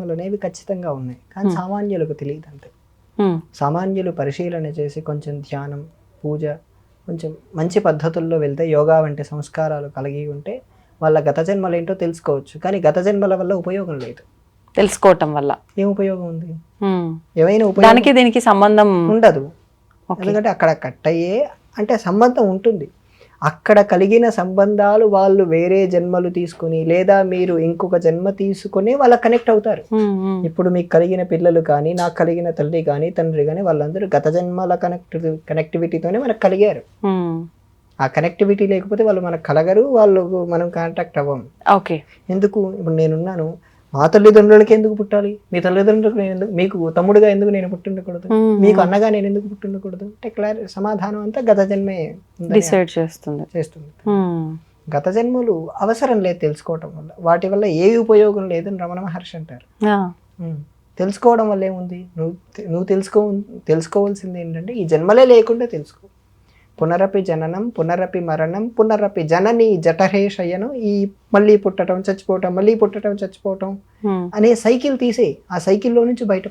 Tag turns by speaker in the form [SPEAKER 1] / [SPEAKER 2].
[SPEAKER 1] జన్మలు అనేవి ఖచ్చితంగా ఉన్నాయి, కానీ సామాన్యులకు తెలియదు అంతే.
[SPEAKER 2] ఉమ్,
[SPEAKER 1] సామాన్యులు పరిశీలన చేసి కొంచెం ధ్యానం, పూజ, కొంచెం మంచి పద్ధతుల్లో వెళ్తే, యోగా వంటి సంస్కారాలు కలిగి ఉంటే వాళ్ళ గత జన్మలు ఏంటో తెలుసుకోవచ్చు. కానీ గత జన్మల వల్ల ఉపయోగం లేదు.
[SPEAKER 2] తెలుసుకోవటం వల్ల
[SPEAKER 1] ఏం ఉపయోగం ఉంది?
[SPEAKER 2] ఉమ్,
[SPEAKER 1] ఏమైనా ఉపయోగం
[SPEAKER 2] దానికి దీనికి సంబంధం
[SPEAKER 1] ఉండదు.
[SPEAKER 2] ఓకే.
[SPEAKER 1] ఎందుకంటే అక్కడ కట్ అయ్యే అంటే సంబంధం ఉంటుంది. అక్కడ కలిగిన సంబంధాలు వాళ్ళు వేరే జన్మలు తీసుకుని, లేదా మీరు ఇంకొక జన్మ తీసుకుని వాళ్ళ కనెక్ట్ అవుతారు.
[SPEAKER 2] ఉమ్, ఉమ్,
[SPEAKER 1] ఇప్పుడు మీకు కలిగిన పిల్లలు కానీ, నాకు కలిగిన తల్లి కానీ, తండ్రి కానీ, వాళ్ళందరూ గత జన్మల కనెక్టివిటీతోనే మనకు కలిగారు.
[SPEAKER 2] ఉమ్,
[SPEAKER 1] ఆ కనెక్టివిటీ లేకపోతే వాళ్ళు మనకు కలగరు, వాళ్ళు మనం కాంటాక్ట్ అవ్వం.
[SPEAKER 2] ఓకే.
[SPEAKER 1] ఎందుకు? ఇప్పుడు నేనున్నాను, మా తల్లిదండ్రులకి ఎందుకు పుట్టాలి? మీ తల్లిదండ్రులకు నేను ఎందుకు, మీకు తమ్ముడుగా ఎందుకు నేను పుట్టిండకూడదు? మీకు అన్నగా నేను ఎందుకు పుట్టిండకూడదు? అంటే సమాధానం అంతా గత జన్మే
[SPEAKER 2] డిసైడ్ చేస్తుంది.
[SPEAKER 1] చేస్తుంది.
[SPEAKER 2] ఉమ్,
[SPEAKER 1] గత జన్మలు అవసరం లేదు తెలుసుకోవటం వల్ల, వాటి వల్ల ఏ ఉపయోగం లేదని రమణ మహర్షి అంటారు.
[SPEAKER 2] ఆ,
[SPEAKER 1] తెలుసుకోవడం వల్ల ఏముంది? నువ్వు తెలుసుకోవాల్సింది ఏంటంటే ఈ జన్మలే లేకుండా తెలుసుకో. పునరపి జననం, పునరపి మరణం, పునరపి జనని జఠరే శయనం. ఈ మళ్ళీ పుట్టడం, చచ్చిపోవటం, మళ్ళీ పుట్టడం, చచ్చిపోవటం
[SPEAKER 2] ఉమ్.
[SPEAKER 1] అనే సైకిల్ తీసే, ఆ సైకిల్లో నుంచి బయట